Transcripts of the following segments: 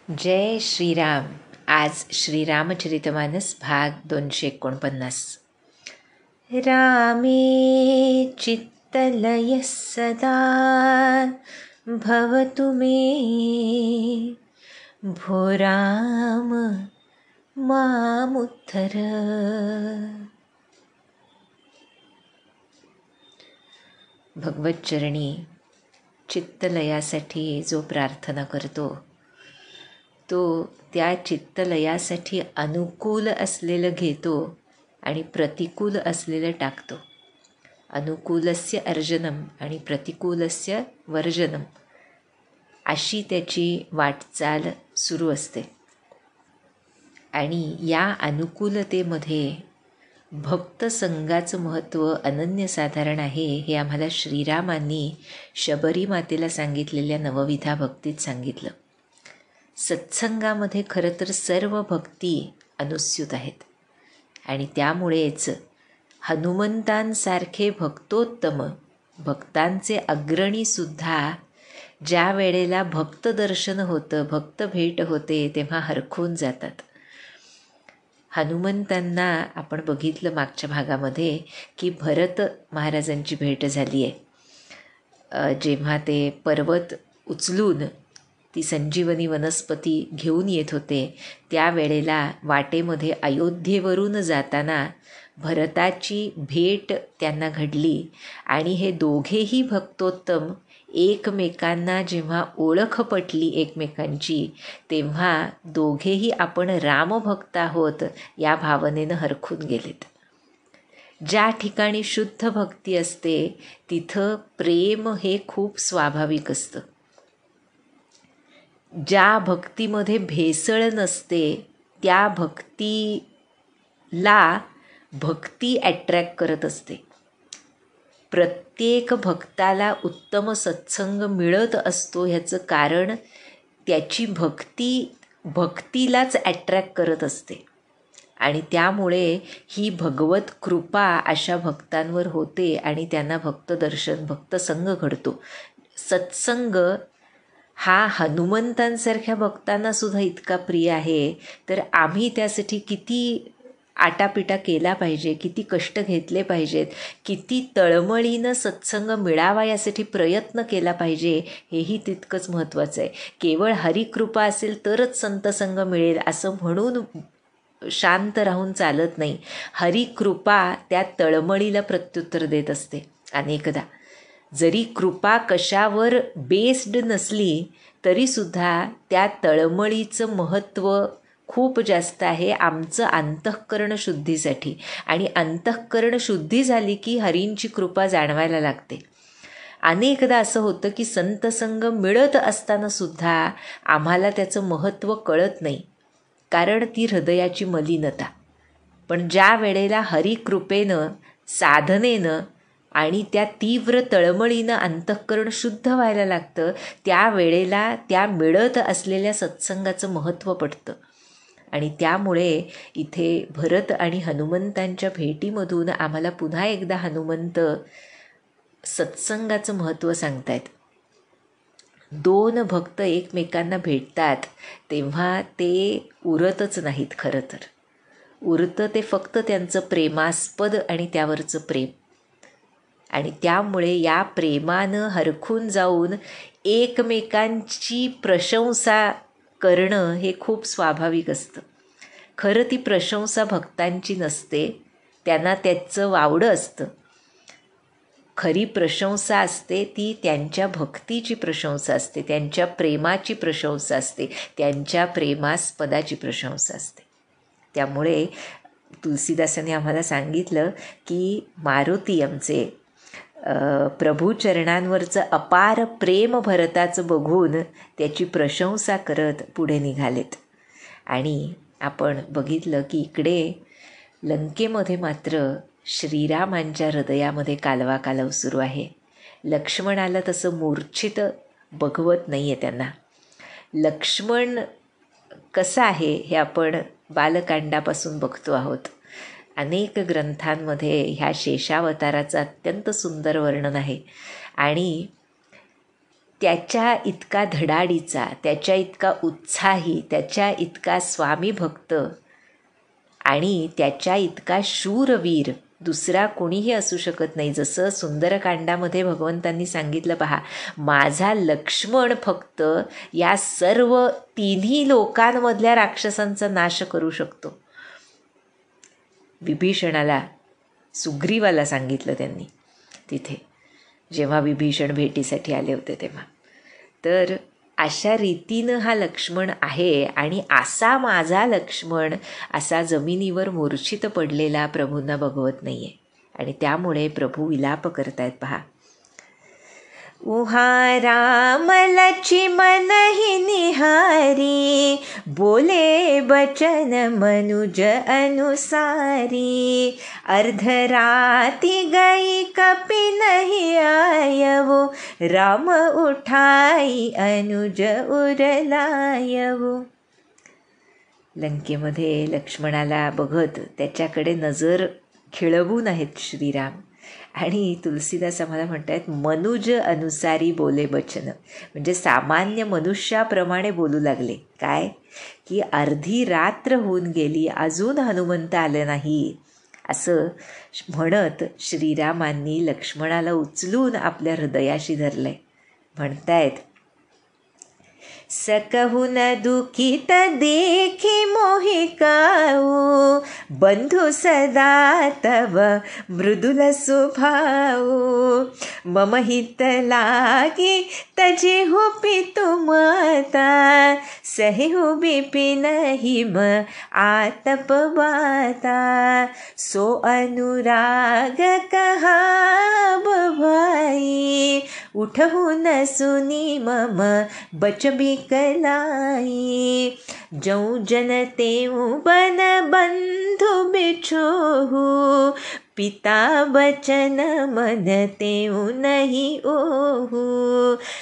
जय श्रीराम. आज श्रीरामचरितमानस भाग 249. रामे चित्तलयः सदा भवतु मे, भो राम मामुद्धर. भगवच्चरणी चित्तलयासाठी जो प्रार्थना करतो तो त्या चित्तलयासाठी अनुकूल असलेलं घेतो आणि प्रतिकूल असलेलं टाकतो. अनुकूलस्य अर्जनम आणि प्रतिकूलस्य वर्जनम अशी त्याची वाटचाल सुरू असते. आणि या अनुकूलतेमध्ये भक्त संघाचं महत्त्व अनन्यसाधारण आहे हे आम्हाला श्रीरामांनी शबरी मातेला सांगितलेल्या नवविधा भक्तीत सांगितलं. सत्संगामध्ये खरं तर सर्व भक्ती अनुस्यूत आहेत आणि त्यामुळेच हनुमंतांसारखे भक्तोत्तम भक्तांचे अग्रणीसुद्धा ज्या वेळेला भक्त दर्शन होतं, भक्त भेट होते तेव्हा हरखून जातात. हनुमंतांना आपण बघितलं मागच्या भागामध्ये की भरत महाराजांची भेट झाली आहे. जेव्हा ते पर्वत उचलून ती संजीवनी वनस्पती घेऊन येत होते त्यावेळेला वाटेमध्ये अयोध्येवरून जाताना भरताची भेट त्यांना घडली आणि हे दोघेही भक्तोत्तम एकमेकांना जेव्हा ओळख पटली एकमेकांची तेव्हा दोघेही आपण रामभक्त आहोत या भावनेनं हरखून गेलेत. ज्या ठिकाणी शुद्ध भक्ती असते तिथं प्रेम हे खूप स्वाभाविक असतं. ज्या भक्तीमध्ये भेसळ नसते त्या भक्तीला भक्ती ॲट्रॅक्ट करत असते. प्रत्येक भक्ताला उत्तम सत्संग मिळत असतो ह्याचं कारण त्याची भक्तीलाच ॲट्रॅक्ट करत असते आणि त्यामुळे ही भगवत कृपा अशा भक्तांवर होते आणि त्यांना भक्तदर्शन भक्तसंग घडतो. सत्संग हा हनुमंतांसारख्या भक्तांनासुद्धा इतका प्रिय आहे तर आम्ही त्यासाठी किती आटापिटा केला पाहिजे, किती कष्ट घेतले पाहिजेत, किती तळमळीनं सत्संग मिळावा यासाठी प्रयत्न केला पाहिजे हेही तितकंच महत्त्वाचं आहे. केवळ हरिकृपा असेल तरच संतसंग मिळेल असं म्हणून शांत राहून चालत नाही. हरिकृपा त्या तळमळीला प्रत्युत्तर देत असते. अनेकदा जरी कृपा कशावर बेस्ड नसली तरीसुद्धा त्या तळमळीचं महत्त्व खूप जास्त आहे आमचं अंतःकरण शुद्धीसाठी. आणि अंतःकरण शुद्धी झाली की हरींची कृपा जाणवायला लागते. अनेकदा असं होतं की संतसंग मिळत असतानासुद्धा आम्हाला त्याचं महत्त्व कळत नाही कारण ती हृदयाची मलिनता. पण ज्या वेळेला हरिकृपेनं साधनेनं आणि त्या तीव्र तळमळीनं अंतःकरण शुद्ध व्हायला लागतं त्यावेळेला त्या मिळत असलेल्या सत्संगाचं महत्त्व पडतं. आणि त्यामुळे इथे भरत आणि हनुमंतांच्या भेटीमधून आम्हाला पुन्हा एकदा हनुमंत सत्संगाचं महत्त्व सांगतायत. दोन भक्त एकमेकांना भेटतात तेव्हा ते उरतच नाहीत. खरं तर उरतं ते फक्त त्यांचं प्रेमास्पद आणि त्यावरचं प्रेम. आणि त्यामुळे या प्रेमानं हरखून जाऊन एकमेकांची प्रशंसा करणं हे खूप स्वाभाविक असतं. खरं ती प्रशंसा भक्तांची नसते, त्यांना त्याचं वावडं असतं. खरी प्रशंसा असते ती त्यांच्या भक्तीची प्रशंसा असते, त्यांच्या प्रेमाची प्रशंसा असते, त्यांच्या प्रेमास्पदाची प्रशंसा असते. त्यामुळे तुलसीदासांनी आम्हाला सांगितलं की मारुती आमचे प्रभूचरणांवरचं अपार प्रेम भरताचं बघून त्याची प्रशंसा करत पुढे निघालेत. आणि आपण बघितलं की इकडे लंकेमध्ये मात्र श्रीरामांच्या हृदयामध्ये कालवा कालव सुरू आहे. लक्ष्मणाला तसं मूर्छित बघवत नाही आहे त्यांना. लक्ष्मण कसं आहे हे आपण बालकांडापासून बघतो आहोत. अनेक ग्रंथांमध्ये ह्या शेषावताराचं अत्यंत सुंदर वर्णन आहे आणि त्याच्या इतका धडाडीचा, त्याच्या इतका उत्साही, त्याच्या इतका स्वामीभक्त आणि त्याच्या इतका शूरवीर दुसरा कोणीही असू शकत नाही. जसं सुंदरकांडामध्ये भगवंतांनी सांगितलं, पहा, माझा लक्ष्मण फक्त या सर्व तिन्ही लोकांमधल्या राक्षसांचा नाश करू शकतो. विभीषणाला, सुग्रीवाला सांगितलं त्यांनी तिथे, जेव्हा विभीषण भेटीसाठी आले होते तेव्हा. तर अशा रीतीनं हा लक्ष्मण आहे. आणि असा माझा लक्ष्मण असा जमिनीवर मूर्छित पडलेला प्रभूंना बघवत नाही आहे. आणि त्यामुळे प्रभू विलाप करतायत, पहा. उहा राम लक्ष्मण ही निहारी, बोले बचन मनुज अनुसारी. अर्धराती गई कपि नहीं आयवो, राम उठाई अनुज उरलायवो. लंकेमध्ये लक्ष्मणाला बघत त्याच्याकडे नजर खिळवून आहेत श्रीराम. आणि तुलसीदास आम्हाला म्हणतात, मनुज अनुसारी बोले बचन, म्हणजे सामान्य मनुष्याप्रमाणे बोलू लागले. काय की अर्धी रात्र होऊन गेली, अजून हनुमंत आले नाही, असं म्हणत श्रीरामांनी लक्ष्मणाला उचलून आपल्या हृदयाशी धरलंय. म्हणतायत, सकहुन दुखित देखी मोहि काऊ, बंधु सदा तव मृदुल स्वभाऊ. मम हित लागी तजेहु पितु माता, सहेहु बिपिन हिम आतप बाता. सो अनुराग कहा भाई, उठहु न सुनी मम बच बिकलाई. जऊँ जन तेऊँ बन बंधु बिछोहु, पिता बचन मन तेऊँ नहीं ओहु.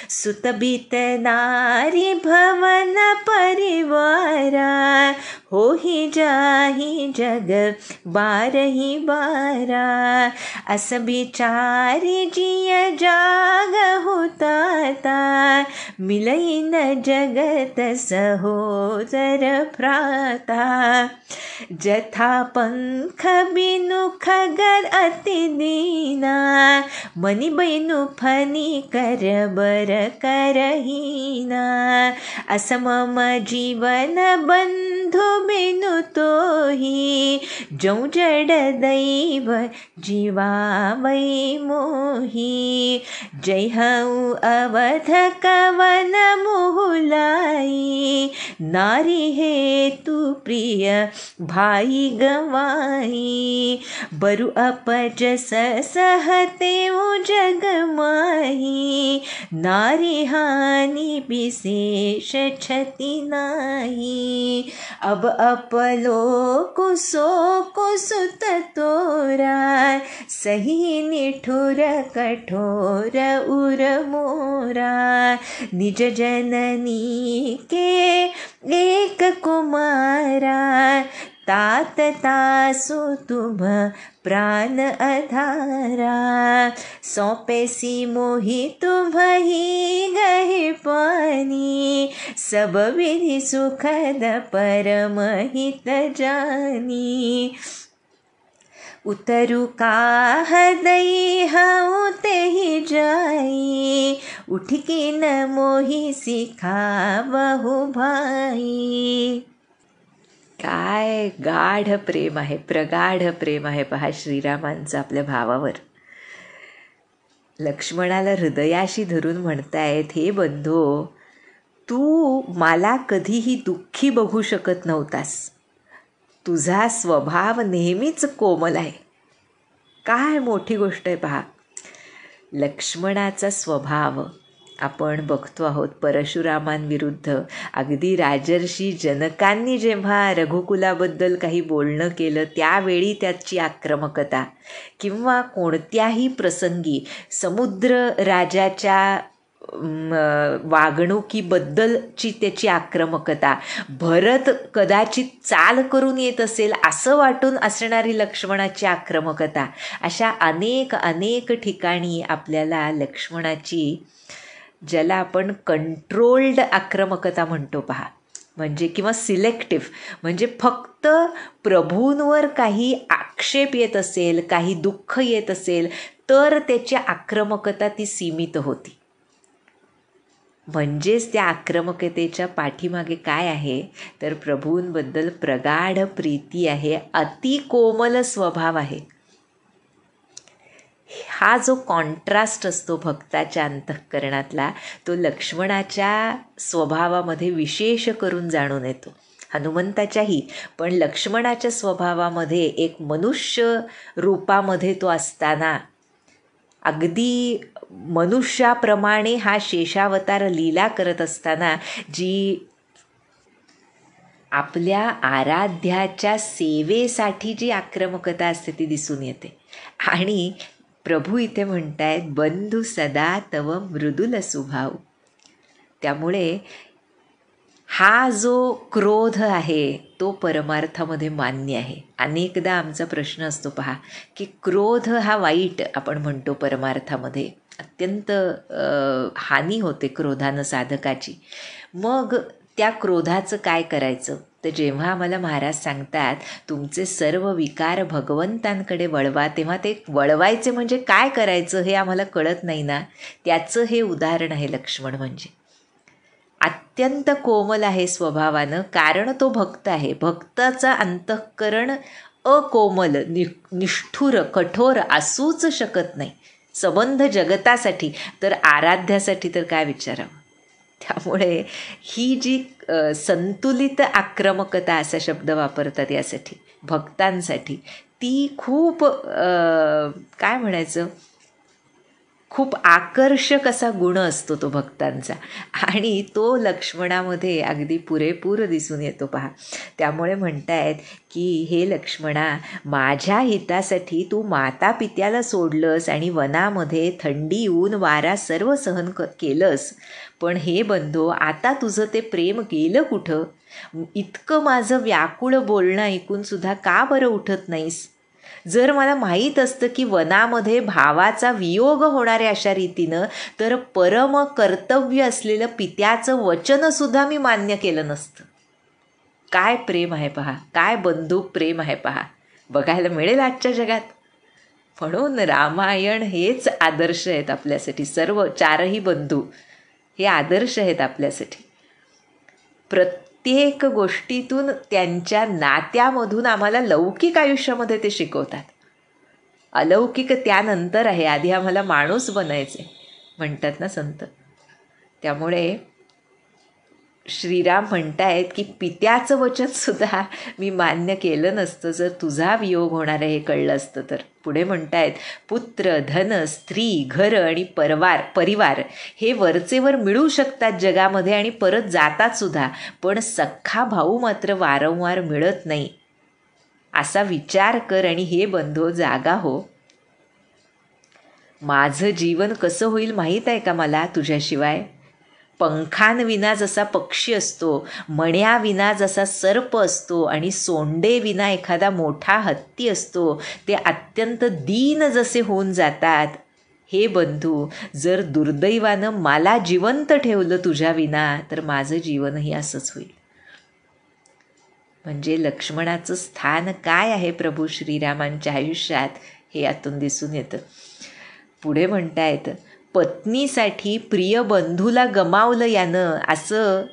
सुत बित नारी भवन परिवारा, होहि जाहि जग बारहि बारा. अस बिचारी जिय जागहु ताता, मिलई न जगत सहोदर भ्राता. जथा पंख बिनु खगर अति दीना, मनि बैनु फनी कर बर करहीना. अस मम जीवन बंधु बिनु तोही, जऊँ जड दैव जीवावै मोही. जय हऊँ अवध कवन मुहुलाई, नारी हेतु प्रिय भाई गवाई. बरु अपजस सहते जग माही, नारी हानि विशेष क्षति नाही. अब अपलो कुसो कुसुत तोरा, सही निठुर कठोर उर मोरा. निज जननी के एक कुमारा, तात तासु तुम प्राण अधारा. सौंपेसी मोहि तुम्हि गहि पानी, सब विधि सुखद परम हित जानी. उतरु काह दई हऊँ तेहि जाई, उठकी न मोहि सिखावहु भाई. काय गाढ प्रेम आहे, प्रगाढ प्रेम आहे, पहा श्रीरामांचं आपल्या भावावर. लक्ष्मणाला हृदयाशी धरून म्हणतायत, हे बंधो, तू मला कधीही दुःखी बघू शकत नव्हतास. तुझा स्वभाव नेहमीच कोमल आहे. काय मोठी गोष्ट आहे, पहा. लक्ष्मणाचा स्वभाव आपण बघतो आहोत. परशुरामांविरुद्ध अगदी राजर्षी जनकांनी जेव्हा रघुकुलाबद्दल काही बोलणं केलं, त्यावेळी त्याची आक्रमकता, किंवा कोणत्याही प्रसंगी समुद्र राजाच्या वागणुकीबद्दलची त्याची आक्रमकता, भरत कदाचित चाल करून येत असेल असं वाटून असणारी लक्ष्मणाची आक्रमकता, अशा अनेक अनेक ठिकाणी आपल्याला लक्ष्मणाची ज्याला आपण कंट्रोल्ड आक्रमकता म्हणतो पहा, म्हणजे किंवा सिलेक्टिव्ह, म्हणजे फक्त प्रभूंवर काही आक्षेप येत असेल, काही दुःख येत असेल तर त्याची आक्रमकता ती सीमित होती. म्हणजेच त्या आक्रमकतेच्या पाठीमागे काय आहे तर प्रभूंबद्दल प्रगाढ प्रीती आहे, अति कोमल स्वभाव आहे. हा जो कॉन्ट्रास्ट असतो भक्ताच्या अंतःकरणातला तो लक्ष्मणाच्या स्वभावामध्ये विशेष करून जाणून येतो, हनुमंताच्याही, पण लक्ष्मणाच्या स्वभावामध्ये एक मनुष्य रूपामध्ये तो असताना अगदी मनुष्याप्रमाणे हा शेषावतार लीला करत असताना जी आपल्या आराध्याच्या सेवेसाठी जी आक्रमकता असते ती दिसून येते. आणि प्रभू इथे म्हणतायत बंधू सदा तव मृदुल स्वभाव. त्यामुळे हा जो क्रोध आहे तो परमार्थामध्ये मान्य आहे. अनेकदा आमचा प्रश्न असतो पहा की क्रोध हा वाईट आपण म्हणतो, परमार्थामध्ये अत्यंत हानी होते क्रोधानं साधकाची. मग त्या क्रोधाचं काय करायचं तर जेव्हा आम्हाला महाराज सांगतात तुमचे सर्व विकार भगवंतांकडे वळवा, तेव्हा ते वळवायचे म्हणजे काय करायचं हे आम्हाला कळत नाही ना. त्याचं हे उदाहरण आहे लक्ष्मण. म्हणजे अत्यंत कोमल आहे स्वभावानं, कारण तो भक्त आहे. भक्ताचं अंतःकरण अकोमल, निष्ठुर, कठोर असूच शकत नाही. संबंध जगतासाठी तर आराध्यासाठी तर काय विचारावं. त्यामुळे ही जी संतुलित आक्रमकता असा शब्द वापरतात यासाठी भक्तांसाठी, ती खूप काय म्हणायचं, खूप आकर्षक असा गुण असतो तो भक्तांचा, आणि तो लक्ष्मणामध्ये अगदी पुरेपूर दिसून येतो पहा. त्यामुळे म्हणतायत की हे लक्ष्मणा, माझ्या हितासाठी तू माता पित्याला सोडलंस आणि वनामध्ये थंडी ऊन वारा सर्व सहन केलंस, पण हे बंधो आता तुझं ते प्रेम गेलं कुठं? इतकं माझं व्याकुळ बोलणं ऐकून सुद्धा का बरं उठत नाहीस? जर मला माहीत असतं की वनामध्ये भावाचा वियोग होणार आहे अशा रीतीनं, तर परम कर्तव्य असलेलं पित्याचं वचनसुद्धा मी मान्य केलं नसतं. काय प्रेम आहे पहा, काय बंधुक प्रेम आहे पहा, बघायला मिळेल आजच्या जगात. म्हणून रामायण हेच आदर्श आहेत आपल्यासाठी. सर्व चारही बंधू हे आदर्श आहेत आपल्यासाठी. प्रत्येक गोष्टीतून त्यांच्या नात्यामधून आम्हाला लौकिक आयुष्यामध्ये ते शिकवतात. अलौकिक त्यानंतर आहे, आधी आम्हाला माणूस बनायचे म्हणतात ना संत. त्यामुळे श्रीराम म्हणतायत की पित्याचं वचनसुद्धा मी मान्य केलं नसतं जर तुझा वियोग होणार आहे हे कळलं असतं तर. पुढे म्हणतायत पुत्र, धन, स्त्री, घर आणि परिवार हे वरचेवर मिळू शकतात जगामध्ये आणि परत जातात सुद्धा, पण सख्खा भाऊ मात्र वारंवार मिळत नाही. असा विचार कर आणि हे बंधो जागा हो. माझं जीवन कसं होईल माहीत आहे का मला तुझ्याशिवाय? पंखांविना जसा पक्षी असतो, मण्याविना जसा सर्प असतो आणि सोंडेविना एखादा मोठा हत्ती असतो, ते अत्यंत दीन जसे होऊन जातात, हे बंधू जर दुर्दैवानं मला जिवंत ठेवलं तुझ्या विना तर माझं जीवनही असंच होईल. म्हणजे लक्ष्मणाचं स्थान काय आहे प्रभू श्रीरामांच्या आयुष्यात हे यातून दिसून येतं. पुढे म्हणतायत पत्नीसाठी प्रिय बंधूला गमावलं यानं, असं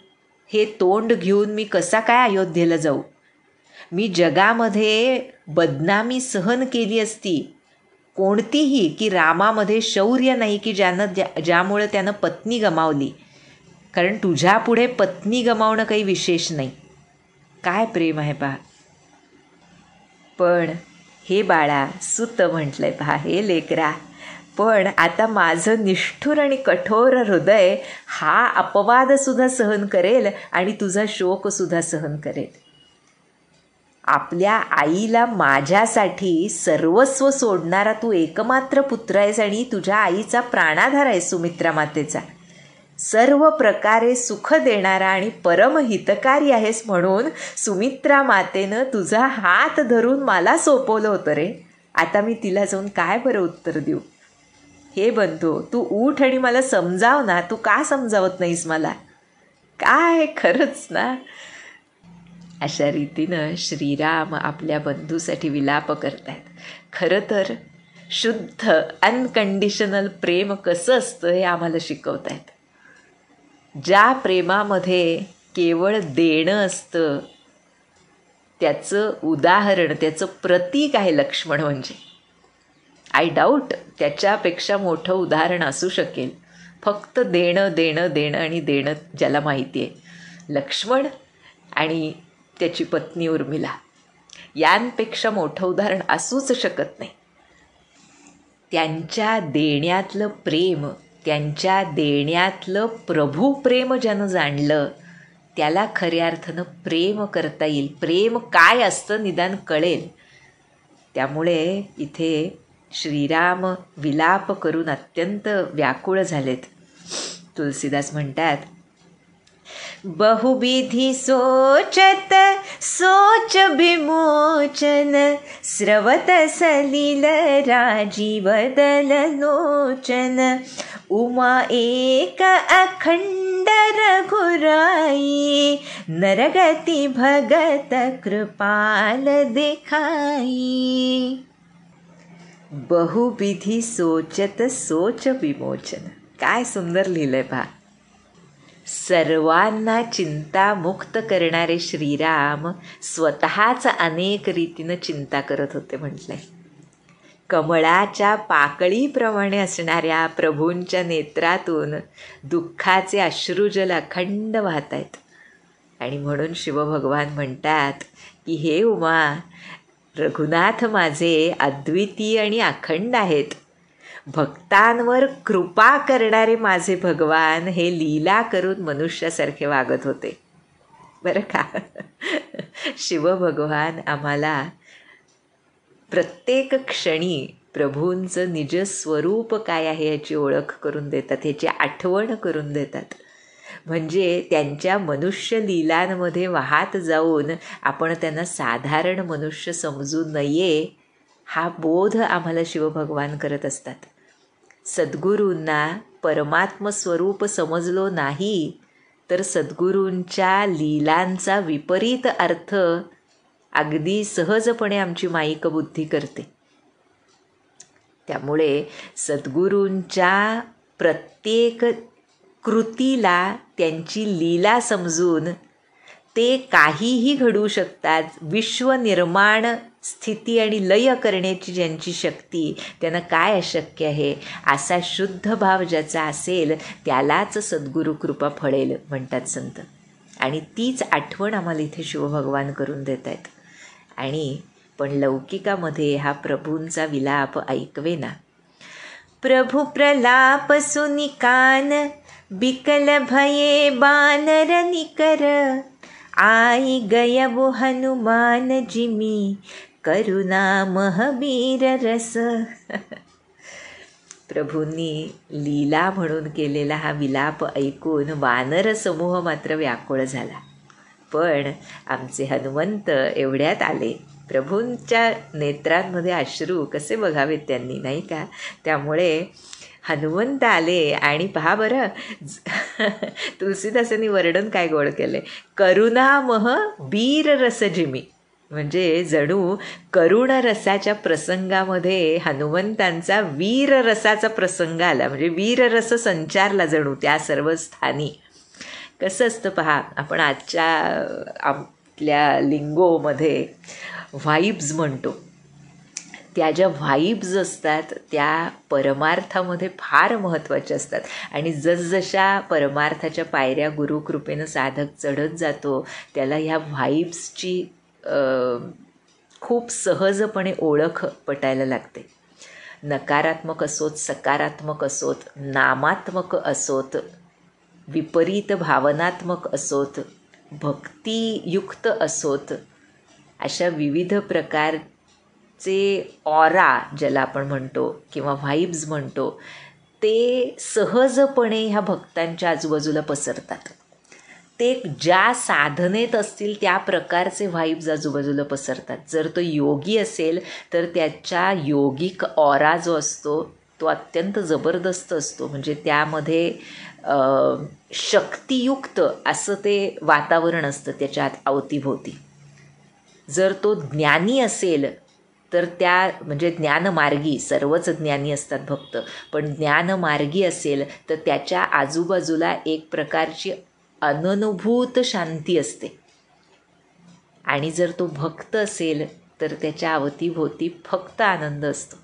हे तोंड घेऊन मी कसा काय अयोध्येला जाऊ? मी जगामध्ये बदनामी सहन केली असती कोणतीही, की रामामध्ये शौर्य नाही की ज्यामुळे त्यानं पत्नी गमावली. कारण तुझ्या पुढे पत्नी गमावणं काही विशेष नाही. काय प्रेम आहे पहा. पण हे बाळा, सुत म्हटलंय पहा, हे लेकरा, पण आता माझं निष्ठुर आणि कठोर हृदय हा अपवादसुद्धा सहन करेल आणि तुझा शोकसुद्धा सहन करेल. आपल्या आईला माझ्यासाठी सर्वस्व सोडणारा तू एकमात्र पुत्र आहेस आणि तुझ्या आईचा प्राणाधार आहे सुमित्रा मातेचा. सर्व प्रकारे सुख देणारा आणि परमहितकारी आहेस म्हणून सुमित्रा मातेनं तुझा हात धरून मला सोपवलं होतं रे. आता मी तिला जाऊन काय बरं उत्तर देऊ? हे बंधू, तू उठ आणि मला समजाव ना, तू का समजावत नाहीस मला? काय खरंच ना. अशा रीतीनं श्रीराम आपल्या बंधूसाठी विलाप करतायत. खरं तर शुद्ध अनकंडिशनल प्रेम कसं असतं हे आम्हाला शिकवतायत. ज्या प्रेमामध्ये केवळ देणं असतं, त्याचं उदाहरण, त्याचं प्रतीक आहे लक्ष्मण. म्हणजे आय डाऊट त्याच्यापेक्षा मोठं उदाहरण असू शकेल. फक्त देणं देणं देणं आणि देणं ज्याला माहिती आहे, लक्ष्मण आणि त्याची पत्नी उर्मिला, यांपेक्षा मोठं उदाहरण असूच शकत नाही. त्यांच्या देण्यातलं प्रेम, त्यांच्या देण्यातलं प्रभुप्रेम ज्यानं जाणलं, त्याला खऱ्या अर्थानं प्रेम करता येईल. प्रेम काय असतं निदान कळेल. त्यामुळे इथे श्रीराम विलाप करून अत्यंत व्याकुळ झालेत. तुलसीदास म्हणतात, बहुविधी सोचत सोच विमोचन, स्रवत सलिल राजीव दल लोचन, उमा एक अखंड रघुराई, नरगती भगत कृपाल देखाई. बहुविधी सोचत सोच विमोचन. काय सुंदर लिहिलंय पहा. सर्वांना चिंतामुक्त करणारे श्रीराम स्वतःच अनेक रीतीनं चिंता करत होते म्हटलंय. कमळाच्या पाकळीप्रमाणे असणाऱ्या प्रभूंच्या नेत्रातून दुःखाचे अश्रुजल अखंड वाहत आहेत. आणि म्हणून शिवभगवान म्हणतात की हे उमा, रघुनाथ माझे अद्वितीय आणि अखंड आहेत. भक्तांवर कृपा करणारे माझे भगवान हे लीला करून मनुष्यासारखे वागत होते. बरं का. शिवभगवान आम्हाला प्रत्येक क्षणी प्रभूंचं निजस्वरूप काय आहे याची ओळख करून देतात, ह्याची आठवण करून देतात. म्हणजे त्यांच्या मनुष्य लीलांमध्ये वाहात जाऊन आपण त्यांना साधारण मनुष्य समजू नये, हा बोध आम्हाला शिवभगवान करत असतात. सद्गुरूंना परमात्म स्वरूप समजलो नाही तर सद्गुरूंच्या लीलांचा विपरीत अर्थ अगदी सहजपणे आमची माईक बुद्धी करते. त्यामुळे सद्गुरूंच्या प्रत्येक कृतीला त्यांची लीला समजून ते काहीही घडवू शकतात. विश्वनिर्माण, स्थिती आणि लय करण्याची ज्यांची शक्ती, त्यांना काय अशक्य आहे, असा शुद्ध भाव ज्याचा असेल त्यालाच सद्गुरू कृपा फळेल म्हणतात संत. आणि तीच आठवण आम्हाला इथे शिवभगवान करून देत आहेत. आणि पण लौकिकामध्ये हा प्रभूंचा विलाप ऐकवेना. प्रभू प्रलाप सुनिकान, बिकल भये बानर निकर, आई गयबु हनुमान जिमी, करुणा महावीर रस. प्रभूंनी लीला म्हणून केलेला हा विलाप ऐकून वानर समूह मात्र व्याकुळ झाला. पण आमचे हनुमंत एवढ्यात आले. प्रभूंच्या नेत्रांमध्ये अश्रू कसे बघावेत त्यांनी, नाही का. त्यामुळे हनुमंत आले आणि पहा बरं, तुलसीदासांनी वर्णन काय गोड केले. करुणामह वीर रस जिमी, म्हणजे जणू करुण रसाच्या प्रसंगामध्ये हनुमंतांचा वीर रसाचा प्रसंग आला. म्हणजे वीररस संचारला जणू त्या सर्व स्थानी. कसं असतं पहा, आपण आजच्या आपल्या लिंगोमध्ये व्हाईब्स म्हणतो, त्या ज्या व्हाईब्स असतात त्या परमार्थामध्ये फार महत्त्वाच्या असतात. आणि जसजशा परमार्थाच्या पायऱ्या गुरुकृपेनं साधक चढत जातो त्याला ह्या व्हाईब्सची खूप सहजपणे ओळख पटायला लागते. नकारात्मक असोत, सकारात्मक असोत, नामात्मक असोत, विपरीत भावनात्मक असोत, भक्तियुक्त असोत, अशा विविध प्रकारचे ऑरा ज्याला आपण म्हणतो किंवा व्हाईब्स म्हणतो, ते सहजपणे ह्या भक्तांच्या आजूबाजूला पसरतात. ते ज्या साधनेत असतील त्या प्रकारचे व्हाईब्स आजूबाजूला पसरतात. जर तो योगी असेल तर त्याच्या योगिक ऑरा जो असतो तो अत्यंत जबरदस्त असतो. म्हणजे त्यामध्ये शक्तियुक्त असं ते वातावरण असतं त्याच्या अवतीभोवती. जर तो ज्ञानी असेल तर त्या म्हणजे ज्ञानमार्गी, सर्वच ज्ञानी असतात भक्त, पण ज्ञानमार्गी असेल तर त्याच्या आजूबाजूला एक प्रकारची अननुभूत शांती असते. आणि जर तो भक्त असेल तर त्याच्या अवतीभोवती फक्त आनंद असतो.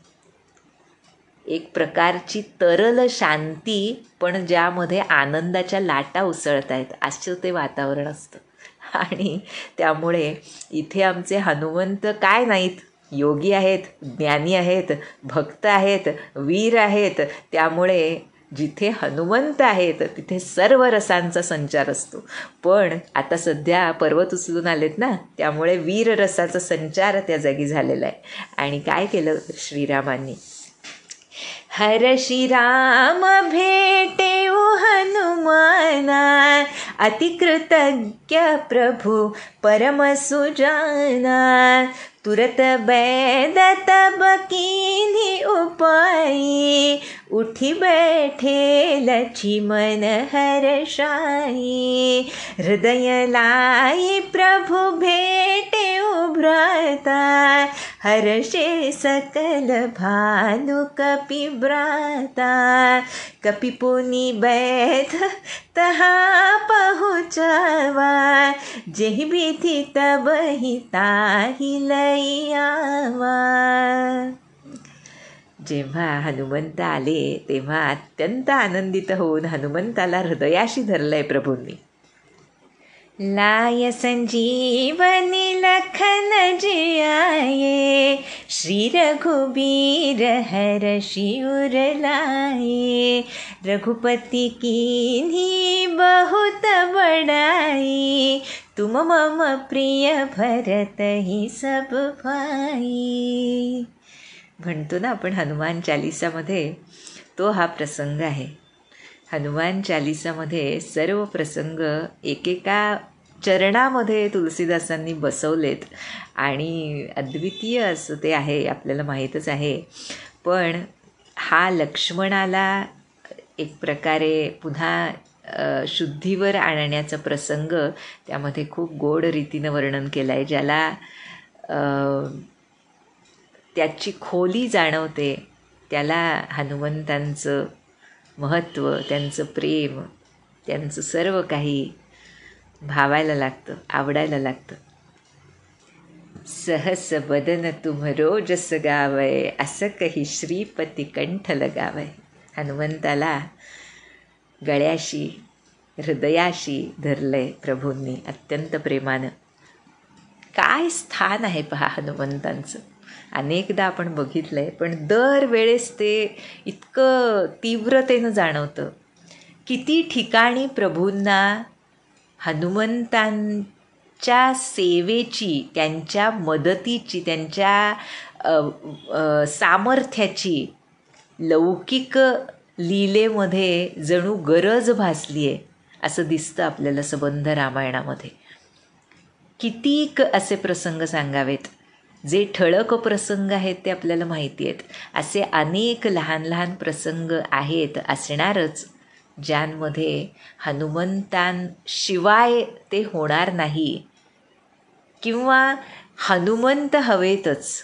एक प्रकारची तरल शांती, पण ज्यामध्ये आनंदाच्या लाटा उसळत आहेत असं ते वातावरण असतं. आणि त्यामुळे इथे आमचे हनुमंत काय नाहीत, योगी आहेत, ज्ञानी आहेत, भक्त आहेत, वीर आहेत. त्यामुळे जिथे हनुमंत आहेत तिथे सर्व रसांचा संचार असतो. पण आता सध्या पर्वत उचलून आलेत ना, त्यामुळे वीर रसाचा संचार त्या जागी झालेला आहे. आणि काय केलं श्रीरामांनी, हरषि राम भेटेऊ हनुमाना, अतिकृतज्ञ प्रभु परम सुजाना, तुरत बैद तब कीन्ही उपाई, उठी बैठे लक्ष्मण हर्षाई, हृदय लाई प्रभु भेटे उभ्राता, हर्षे सकल भानु कपि भ्राता, कपि पुनि बैठ तहा पहुँचावा, जेहि विधि तब ही ताहि लई आवा. जेव्हा हनुमंत आले तेव्हा अत्यंत आनंदित होऊन हनुमंताला हृदयाशी धरलंय प्रभूंनी. लाय संजीवनी लखन जियाये, श्री रघुबीर हरषि उर लाये, रघुपति कीन्ही बहुत बड़ाई, तुम मम प्रिय भरत ही सब भाई. म्हणतो ना आपण हनुमान चालिसामध्ये, तो हा प्रसंग आहे. हनुमान चालिसामध्ये सर्व प्रसंग एकेका चरणामध्ये तुलसीदासांनी बसवलेत आणि अद्वितीय असं ते आहे, आपल्याला माहीतच आहे. पण हा लक्ष्मणाला एक प्रकारे पुन्हा शुद्धीवर आणण्याचा प्रसंग त्यामध्ये खूप गोड रीतीनं वर्णन केलं आहे. ज्याला त्याची खोली जाणवते त्याला हनुमंतांचं महत्त्व, त्यांचं प्रेम, त्यांचं सर्व काही भावायला लागतं, आवडायला लागतं. सहस बदन तुम्हरो जस गावय, असं कही श्रीपती कंठ लगावय. हनुमंताला गळ्याशी, हृदयाशी धरलंय प्रभूंनी अत्यंत प्रेमानं. काय स्थान आहे पहा हनुमंतांचं. अनेकदा आपण बघितलं आहे, पण दरवेळेस ते इतकं तीव्रतेनं जाणवतं. किती ठिकाणी प्रभूंना हनुमंतांच्या सेवेची, त्यांच्या मदतीची, त्यांच्या सामर्थ्याची लौकिक लीलेमध्ये जणू गरज भासली आहे असं दिसतं आपल्याला संबंध रामायणामध्ये. कितीक असे प्रसंग सांगावेत. जे ठळक प्रसंग आहेत ते आपल्याला माहिती आहेत. असे अनेक लहान लहान प्रसंग आहेत, असणारच, ज्यांमध्ये हनुमंतांशिवाय ते होणार नाही किंवा हनुमंत हवेतच.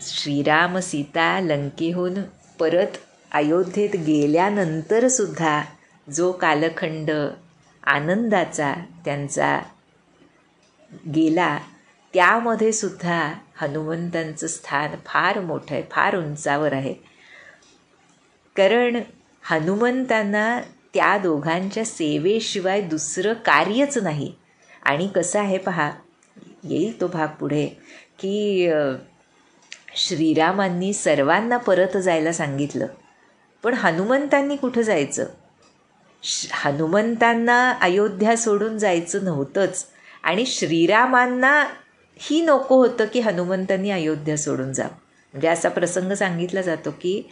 श्रीराम सीता लंकेहून परत अयोध्येत गेल्यानंतरसुद्धा जो कालखंड आनंदाचा त्यांचा गेला, त्यामध्ये सुद्धा हनुमंतांचं स्थान फार मोठं आहे, फार उंचावर आहे. कारण हनुमंतांना त्या दोघांच्या सेवेशिवाय दुसरं कार्यच नाही. आणि कसं आहे पहा, येईल तो भाग पुढे, की श्रीरामांनी सर्वांना परत जायला सांगितलं, पण हनुमंतांनी कुठं जायचं? हनुमंतांना अयोध्या सोडून जायचं नव्हतंच आणि श्रीरामांना ही नको होतं की हनुमंतांनी अयोध्या सोडून जावं. म्हणजे असा प्रसंग सांगितला जातो की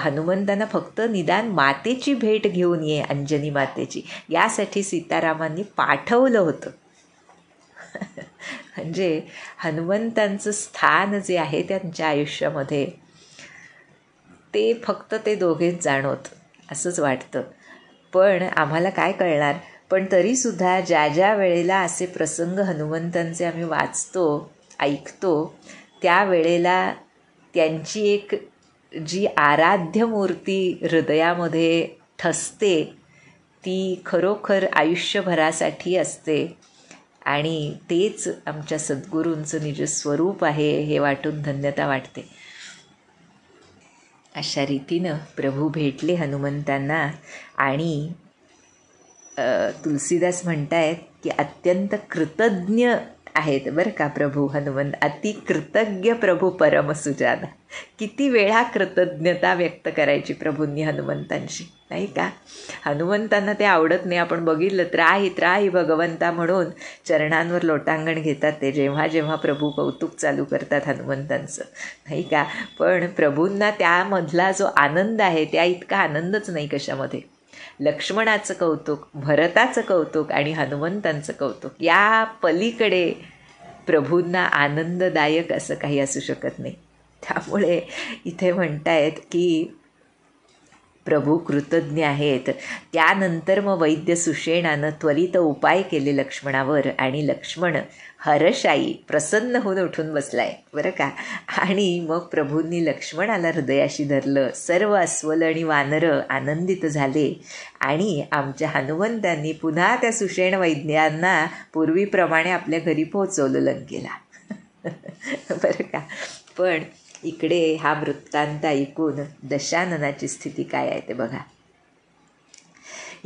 हनुमंतांना फक्त निदान मातेची भेट घेऊन ये, अंजनी मातेची, यासाठी सीतारामांनी पाठवलं होतं. म्हणजे हनुमंतांचं स्थान जे आहे त्यांच्या आयुष्यामध्ये ते फक्त ते दोघेच जाणवत असंच वाटतं. पण आम्हाला काय कळणार. पण तरीसुद्धा ज्या ज्या वेळेला असे प्रसंग हनुमंतांचे आम्ही वाचतो, ऐकतो, त्यावेळेला त्यांची एक जी आराध्य मूर्ती हृदयामध्ये ठसते ती खरोखर आयुष्यभरासाठी असते आणि तेच आमच्या सद्गुरूंचं निजस्वरूप आहे हे वाटून धन्यता वाटते. अशा रीतीनं प्रभू भेटले हनुमंतांना आणि तुलसीदास म्हणतायत की अत्यंत कृतज्ञ आहेत बरं का प्रभू हनुमंत. अति कृतज्ञ प्रभू परमसुजाना. किती वेळा कृतज्ञता व्यक्त करायची प्रभूंनी हनुमंतांशी, नाही का. हनुमंतांना ते आवडत नाही. आपण बघितलं त्राही त्राही भगवंता म्हणून चरणांवर लोटांगण घेतात ते जेव्हा जेव्हा प्रभू कौतुक चालू करतात हनुमंतांचं, नाही का. पण प्रभूंना त्यामधला जो आनंद आहे त्या इतका आनंदच नाही कशामध्ये. लक्ष्मणाचं कौतुक, भरताचं कौतुक आणि हनुमंतांचं कौतुक या पलीकडे प्रभूंना आनंददायक असं काही असू शकत नाही. त्यामुळे इथे म्हणतायत की प्रभू कृतज्ञ आहेत. त्यानंतर मग वैद्य सुषेणानं त्वरित उपाय केले लक्ष्मणावर आणि लक्ष्मण हरशाई प्रसन्न होऊन उठून बसलाय बरं का. आणि मग प्रभूंनी लक्ष्मणाला हृदयाशी धरलं. सर्व अस्वल आणि वानरं आनंदित झाले आणि आमच्या हनुमंतांनी पुन्हा त्या सुषेण वैद्यांना पूर्वीप्रमाणे आपल्या घरी पोहोचवलं लंकेला बरं का. पण इकडे हा वृत्तांत ऐकून दशाननाची स्थिती काय आहे ते बघा.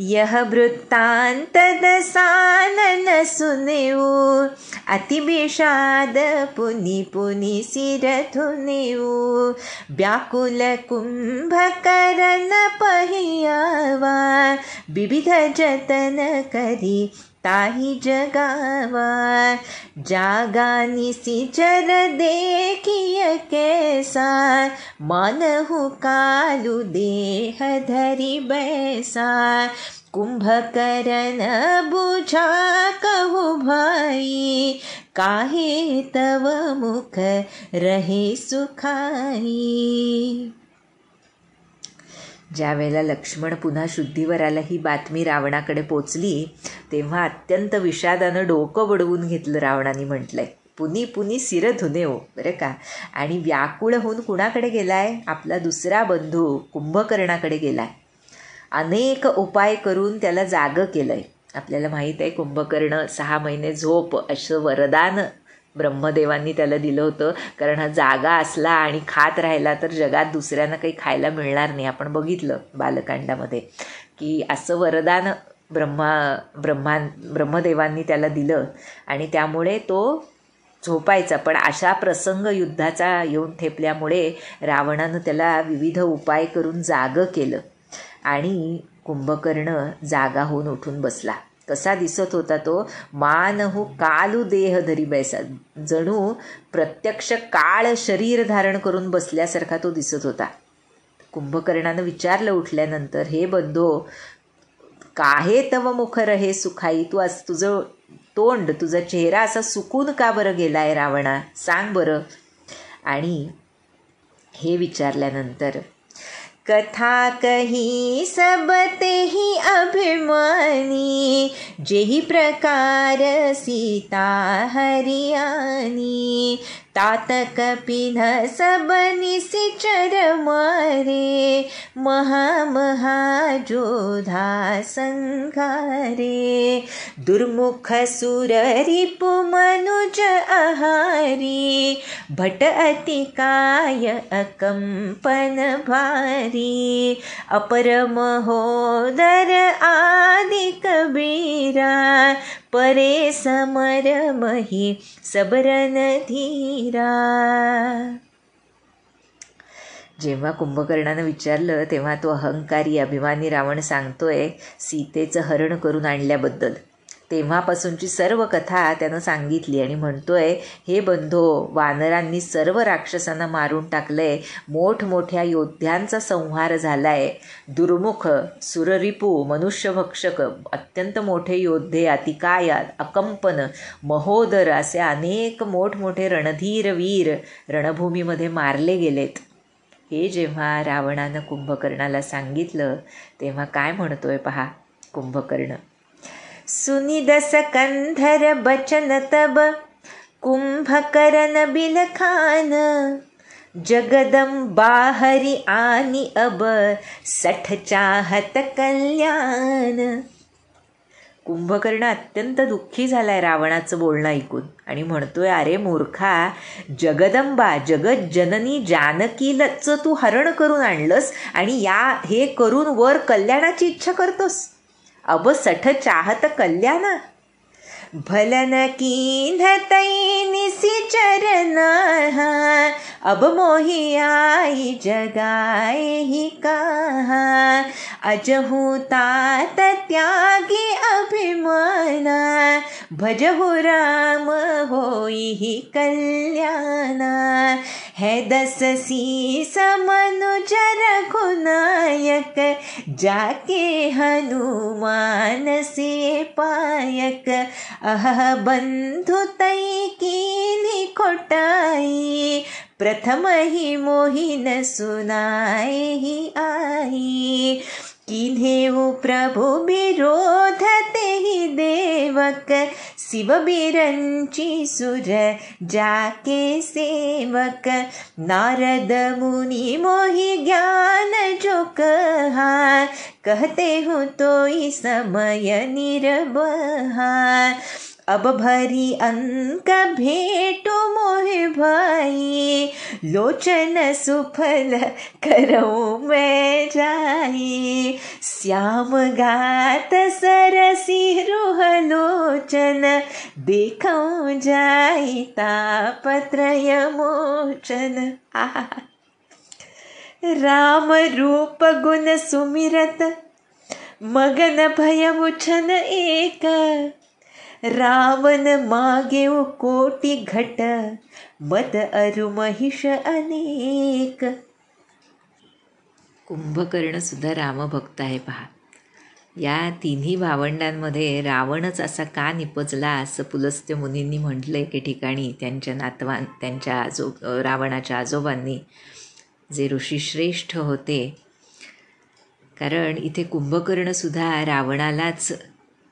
यह वृत्तांत दसानन सुनेऊ अति विषाद पुनि पुनि सिर धुनेऊ व्याकुल कुंभकर्ण पहियावा विविध जतन करी ताही जगावा जागा निसिचर देखिय कैसा मानहु कालु देह धरि बैसा कुंभकर्ण बुझा कहु भाई काहे तव मुख रहे सुखाई. ज्या वेळेला लक्ष्मण पुन्हा शुद्धीवर आला ही बातमी रावणाकडे पोचली तेव्हा अत्यंत विषादानं डोकं बडवून घेतलं रावणाने. म्हटलंय पुनी पुनी सिर धुने हो बरं का. आणि व्याकुळ होऊन कुणाकडे गेलाय, आपला दुसरा बंधू कुंभकर्णाकडे गेलाय. अनेक उपाय करून त्याला जागं केलंय. आपल्याला माहीत आहे कुंभकर्ण 6 महिने झोप असं वरदान ब्रह्मदेवांनी त्याला दिलं होतं. कारण हा जागा असला आणि खात राहिला तर जगात दुसऱ्यांना काही खायला मिळणार नाही. आपण बघितलं बालकांडामध्ये की असं वरदान ब्रह्मदेवांनी त्याला दिलं आणि त्यामुळे तो झोपायचा. पण अशा प्रसंग युद्धाचा येऊन ठेपल्यामुळे रावणानं त्याला विविध उपाय करून जागं केलं आणि कुंभकर्ण जागा होऊन उठून बसला. कसा दिसत होता तो, मानहु कालू देह धरी बैसा, जणू प्रत्यक्ष काळ शरीर धारण करून बसल्यासारखा तो दिसत होता. कुंभकर्णानं विचारलं उठल्यानंतर, हे बंधो काहे तव मुख रहे सुखाई, तू आज तुझं तोंड तुझा चेहरा असा सुकून का बरं गेलाय रावणा, सांग बरं. आणि हे विचारल्यानंतर कथा कही सब तेहि अभिमानी जेहि प्रकार सीता हरियानी तात कपिन सब निसिचर मारे महा जोधा संघारे दुर्मुख सुर रिपु मनुज आहारी भट अति काय अकंपन भारी अपर महोदर आदि कबीरा परे समर मही सबरन धीरा. जेव्हा कुंभकर्णानं विचारलं तेव्हा तो अहंकारी अभिमानी रावण सांगतोय सीतेचं हरण करून आणल्याबद्दल. तेव्हापासूनची सर्व कथा त्यानं सांगितली आणि म्हणतोय, हे बंधो, वानरांनी सर्व राक्षसांना मारून टाकलंय, मोठमोठ्या योद्ध्यांचा संहार झालाय, दुर्मुख सुररिपू मनुष्यभक्षक अत्यंत मोठे योद्धे, अतिकाय अकंपन महोदर असे अनेक मोठमोठे रणधीर वीर रणभूमीमध्ये मारले गेलेत. हे जेव्हा रावणानं कुंभकर्णाला सांगितलं तेव्हा काय म्हणतोय पहा कुंभकर्ण. सुनिद सकंधर बचन तब कुंभकर्ण बिलखान, जगदंबा हरि आनी अब सठ चाहत कल्याण. कुंभकर्ण अत्यंत दुःखी झालाय रावणाचं बोलणं ऐकून आणि म्हणतोय, अरे मूर्खा, जगदंबा जगत जननी जानकीचं तू हरण करून आणलंस आणि हे करून वर कल्याणाची इच्छा करतोस. अब सठ चाहत कल्याण, भलन कीन्ह तै निसिचरण, अब मोहि आई जगाए ही कहा, अजहू तात त्यागी अभिमान, भजहु राम होई कल्याण. है दस शीस मनुज रघुनायक, जाके हनुमान से पायक, अह बंधु तै कीन्ही खोटाई, प्रथम ही मोहिन सुनाए ही आई. किन्हेउ प्रभु विरोध तेहि देवक, शिव बिरंची सुर जाके सेवक. नारद मुनि मोहि ज्ञान जो कहा, कहते हूँ तोई समय निर्बहा. अब भरी अंक भेटो मोहि भाई, लोचन सुफल करऊँ मैं जाई. श्याम गात सरसी रुह लोचन, देखऊँ जाई तापत्रय मोचन. राम रूप गुण सुमिरत, मगन भय मुछन एक. रावण मागे कोटि घट, मद अरु महिष अनेक. कुंभकर्ण सुद्धा रामभक्त आहे पहा. या तिन्ही भावंडांमध्ये रावणच असा का निपजला असं पुलस्त्य मुनींनी म्हटलं एके ठिकाणी. त्यांच्या रावणाच्या आजोबांनी, जे ऋषीश्रेष्ठ होते. कारण इथे कुंभकर्णसुद्धा रावणालाच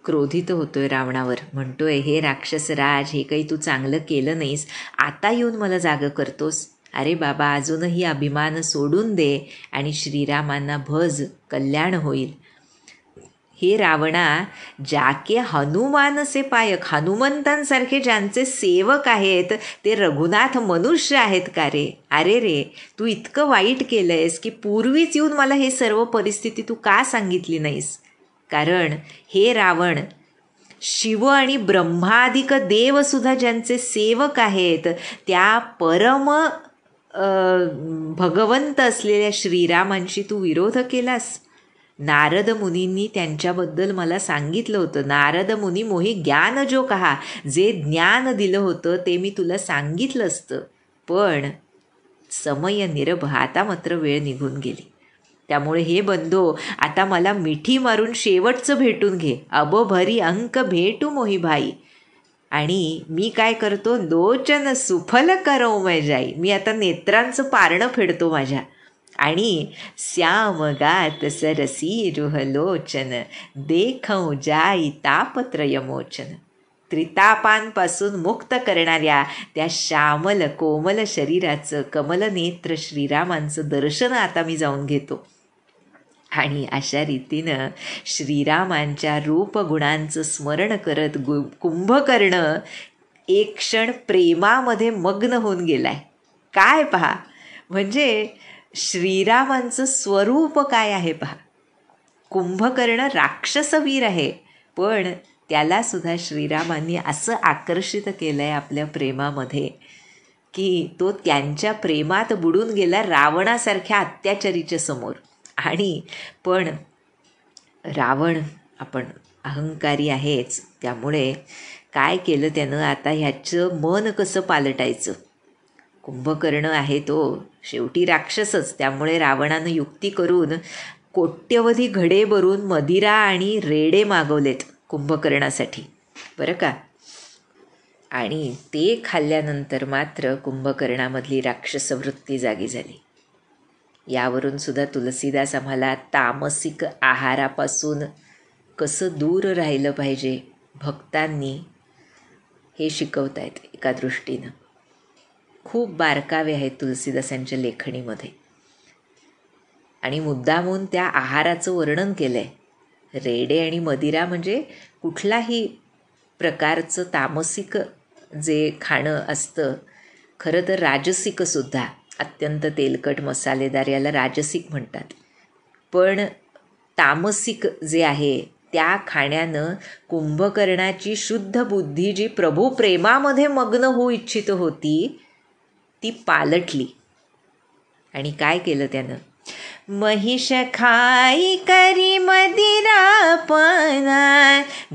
क्रोधित होतोय रावणावर. म्हणतोय, हे राक्षसराज, हे काही तू चांगलं केलं नाहीस, आता येऊन मला जागं करतोस. अरे बाबा, अजूनही अभिमान सोडून दे आणि श्रीरामांना भज, कल्याण होईल. हे रावणा, जाके हनुमानसे पायक, हनुमंतांसारखे ज्यांचे सेवक आहेत ते रघुनाथ मनुष्य आहेत का रे? अरे रे, तू इतकं वाईट केलंयस की पूर्वीच येऊन मला हे सर्व परिस्थिती तू का सांगितली नाहीस? कारण हे रावण, शिव आणि ब्रह्मादिक देवसुद्धा ज्यांचे सेवक आहेत त्या परम भगवंत असलेल्या श्रीरामांशी तू विरोध केलास. नारद मुनींनी त्यांच्याबद्दल मला सांगितलं होतं. नारद मुनी मोही ज्ञान जो कहा, जे ज्ञान दिलं होतं ते मी तुला सांगितलं असतं. पण समय निरभ, आता मात्र वेळ निघून गेली. त्यामुळे हे बंधो, आता मला मिठी मारून शेवटचं भेटून घे. अब भरी अंक भेटू मोही भाई. आणि मी काय करतो, लोचन सुफल करव मै जाई. मी आता नेत्रांचं पारणं फेडतो माझ्या. आणि श्याम गात सरसी रुहलोचन, देखऊ जाई तापत्रय मोचन. त्रितापांपासून मुक्त करणाऱ्या त्या श्यामल कोमल शरीराचं, कमल नेत्र श्रीरामांचं दर्शन आता मी जाऊन घेतो. आणि अशा रीतीनं श्रीरामांच्या रूपगुणांचं स्मरण करत कुंभकर्ण एक क्षण प्रेमामध्ये मग्न होऊन गेलाय. काय पहा, म्हणजे श्रीरामांचं स्वरूप काय आहे पहा. कुंभकर्ण राक्षसवीर आहे, पण त्यालासुद्धा श्रीरामांनी असं आकर्षित केलं आहे आपल्या प्रेमामध्ये की तो त्यांच्या प्रेमात बुडून गेला रावणासारख्या अत्याचारीच्या समोर. आणि पण रावण आपण अहंकारी आहेच, त्यामुळे काय केलं त्यानं, आता ह्याचं मन कसं पालटायचं. कुंभकर्ण आहे तो शेवटी राक्षसच, त्यामुळे रावणानं युक्ती करून कोट्यवधी घडे भरून मदिरा आणि रेडे मागवलेत कुंभकर्णासाठी, बरं का. आणि ते खाल्ल्यानंतर मात्र कुंभकर्णामधली राक्षसवृत्ती जागी झाली. यावरून सुद्धा तुलसीदास आम्हाला तामसिक आहारापासून कसं दूर राहिलं पाहिजे भक्तांनी हे शिकवत आहेत. एका दृष्टीनं खूप बारकावे आहेत तुलसीदासांच्या लेखणीमध्ये आणि मुद्दामून त्या आहाराचं वर्णन केलं आहे. रेडे आणि मदिरा म्हणजे कुठलाही प्रकारचं तामसिक जे खाणं असतं, खरं तर राजसिकसुद्धा, अत्यंत तेलकट मसालेदार याला राजसिक म्हणतात. पण तामसिक जे आहे त्या खाण्यानं कुंभकर्णाची शुद्ध बुद्धी जी प्रभू प्रेमामध्ये मग्न होऊ इच्छित होती ती पालटली. आणि काय केलं त्यानं? महिष खाई करी मदिरापना,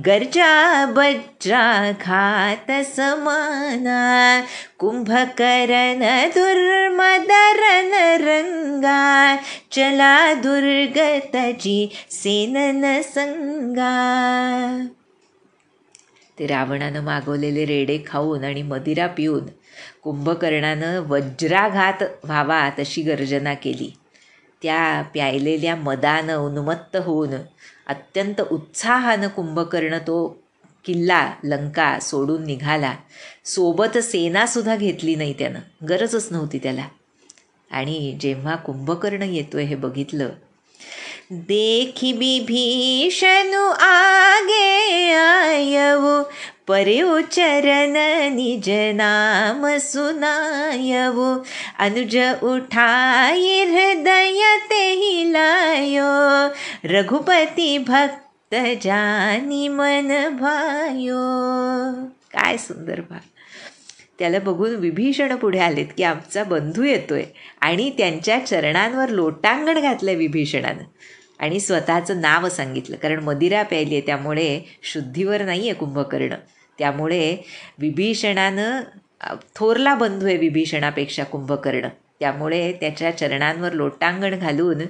गर्जा बज्रा खात समाना, कुंभकर्ण दुर्मदरन रंगा, चला दुर्गतजी सेनन संगा. ते रावणानं मागवलेले रेडे खाऊन आणि मदिरा पिऊन कुंभकर्णानं वज्राघात व्हावा तशी गर्जना केली. त्या प्यायलेल्या मदानं उन्मत्त होऊन अत्यंत उत्साहानं कुंभकर्ण तो किल्ला लंका सोडून निघाला. सोबत सेनासुद्धा घेतली नाही त्यानं, गरजच नव्हती त्याला. आणि जेव्हा कुंभकर्ण येतोय हे बघितलं, देखी विभीषणु आगे आयवो, पर्यो चरण निज नाम सुनायवो, अनुज उठाई हृदय तेहि लायो, रघुपति भक्त जानी मन भायो. काय सुंदर भाव. त्याला बघून विभीषण पुढे आलेत की आमचा बंधू येतोय आणि त्यांच्या चरणांवर लोटांगण घातलं विभीषणानं आणि स्वतःचं नाव सांगितलं. कारण मदिरा प्यायली आहे त्यामुळे शुद्धीवर नाही आहे कुंभकर्ण. त्यामुळे विभीषणानं थोरला बंधू आहे विभीषणापेक्षा कुंभकर्ण, त्यामुळे त्याच्या चरणांवर लोटांगण घालून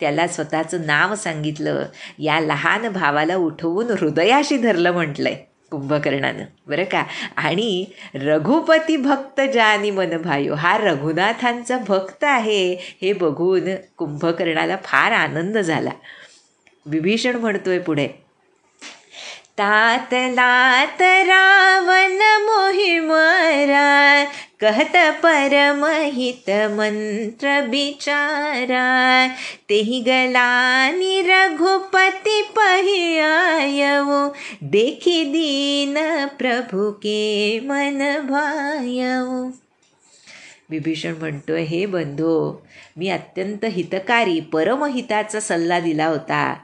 त्याला स्वतःचं नाव सांगितलं. या लहान भावाला उठवून हृदयाशी धरलं म्हटलंय कुंभकर्णानं, बरं का. आणि रघुपती भक्त जानी मन भायो, हा रघुनाथांचा भक्त आहे हे बघून कुंभकर्णाला फार आनंद झाला. विभीषण म्हणतोय पुढे, तात लात रावण मोहि मारा, कहत परमहित मंत्र बिचारा, तेहि गलानी रघुपति पहि आयवो, देखी दीन प्रभु के मन भायवो. विभीषण म्हणतोय, हे बंधो, मी अत्यंत हितकारी परमहिताचा सल्ला दिला होता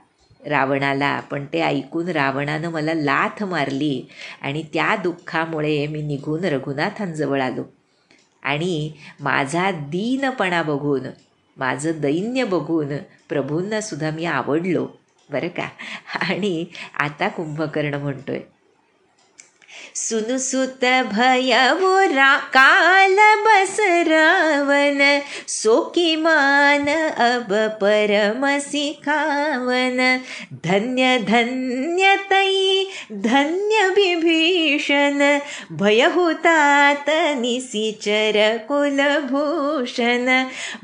रावणाला, पण ते ऐकून रावणानं मला लाथ मारली आणि त्या दुःखामुळे मी निघून रघुनाथांजवळ आलो. आणि माझा दीनपणा बघून, माझं दैन्य बघून प्रभूंना सुद्धा मी आवडलो, बरं का. आणि आता कुंभकर्ण म्हणतोय, सुनुसुत भयवो काल बस रावण, सोकी मान अब परमसि खावन, धन्य धन्य तई धन्य विभीषण, भयहुतात निसिचर कुलभूषण,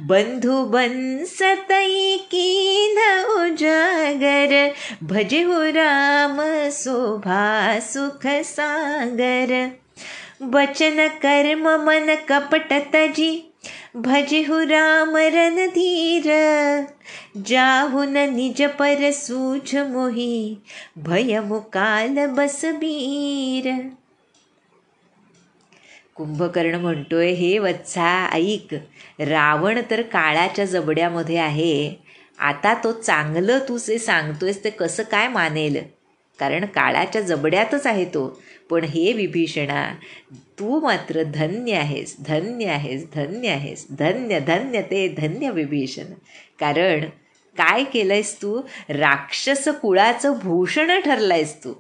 बंधु बंस तई कीन उजागर, भजेहु राम शोभा सुख सागर, वचन कर्म मन कपट तजी, भजेहु राम रणधीर, जाहुन निज पर सूझ मोहि, भय मुकाल बसबीर. कुंभकर्ण म्हणतोय, हे वत्सा ऐक, रावण तर काळाच्या जबड्यामध्ये आहे. आता तो चांगलं तू जे सांगतोयस ते कसं काय मानेल, कारण काळाच्या जबड्यातच आहे तो. पण हे विभीषणा, तू मात्र धन्य आहेस, धन्य आहेस, धन्य आहेस, धन्य धन्य ते धन्य विभीषण. कारण काय केलंयस तू, राक्षस कुळाचं भूषण ठरलायस तू.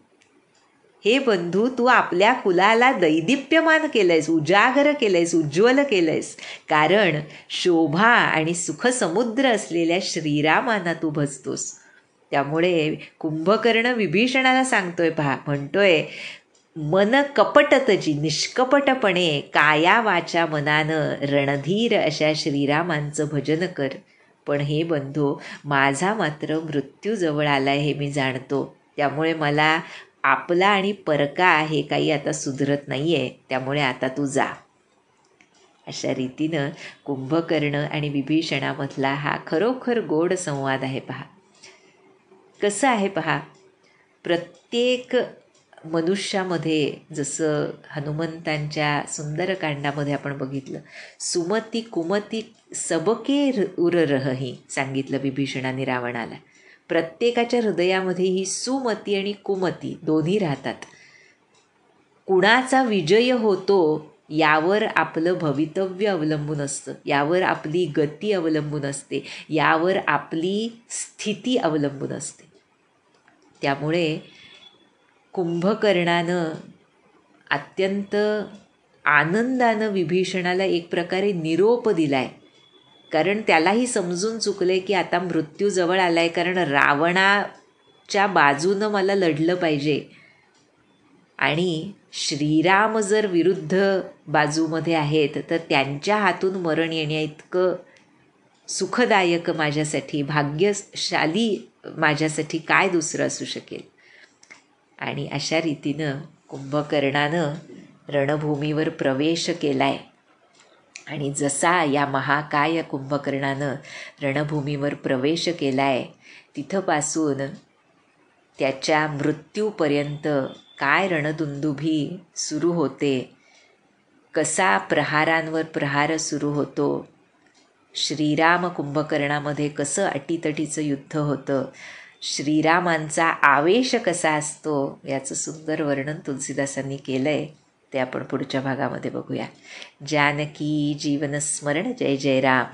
हे बंधू, तू आपल्या कुलाला दैदिप्यमान केलंयस, उजागर केलंयस, उज्ज्वल केलंयस. कारण शोभा आणि सुखसमुद्र असलेल्या श्रीरामांना तू भजतोस. त्यामुळे कुंभकर्ण विभीषणाला सांगतोय, पहा, म्हणतोय, मन कपटतजी, निष्कपटपणे काया वाचा मनानं रणधीर अशा श्रीरामांचं भजन कर. पण हे बंधू, माझा मात्र मृत्यू जवळ आलाय हे मी जाणतो. त्यामुळे मला आपला आणि परका हे काही आता सुधरत नाही आहे. त्यामुळे आता तू जा. अशा रीतीनं कुंभकर्ण आणि विभीषणामधला हा खरोखर गोड संवाद आहे पहा. कसं आहे पहा, प्रत्येक मनुष्यामध्ये, जसं हनुमंतांच्या सुंदरकांडामध्ये आपण बघितलं, सुमती कुमती सबके उर रही सांगितलं विभीषणाने रावणाला. प्रत्येकाच्या हृदयामध्ये ही सुमती आणि कुमती दोन्ही राहतात. कुणाचा विजय होतो यावर आपलं भवितव्य अवलंबून असतं, यावर आपली गती अवलंबून असते, यावर आपली स्थिती अवलंबून असते. त्यामुळे कुंभकर्णानं अत्यंत आनंदानं विभीषणाला एक प्रकारे निरोप दिलाय. कारण त्यालाही समजून चुकले की आता मृत्यू जवळ आलाय, कारण रावणाच्या बाजूनं मला लढलं पाहिजे. आणि श्रीराम जर विरुद्ध बाजूमध्ये आहेत तर त्यांच्या हातून मरण येण्याइतकं सुखदायक माझ्यासाठी, भाग्यशाली माझ्यासाठी काय दुसरं असू शकेल. आणि अशा रीतीनं कुंभकर्णानं रणभूमीवर प्रवेश केलाय. आणि जसा या महाकाय कुंभकर्णानं रणभूमीवर प्रवेश केलाय, तिथंपासून त्याच्या मृत्यूपर्यंत काय रणदुंदुभी सुरू होते, कसा प्रहारांवर प्रहार सुरू होतो, श्रीराम कुंभकर्णामध्ये कसं अटीतटीचं युद्ध होतं, श्रीरामांचा आवेश कसा असतो, याचं सुंदर वर्णन तुलसीदासांनी केलं आहे. ते आपण पुढच्या भागामध्ये बघूया. जानकी जीवन स्मरण. जय जय राम.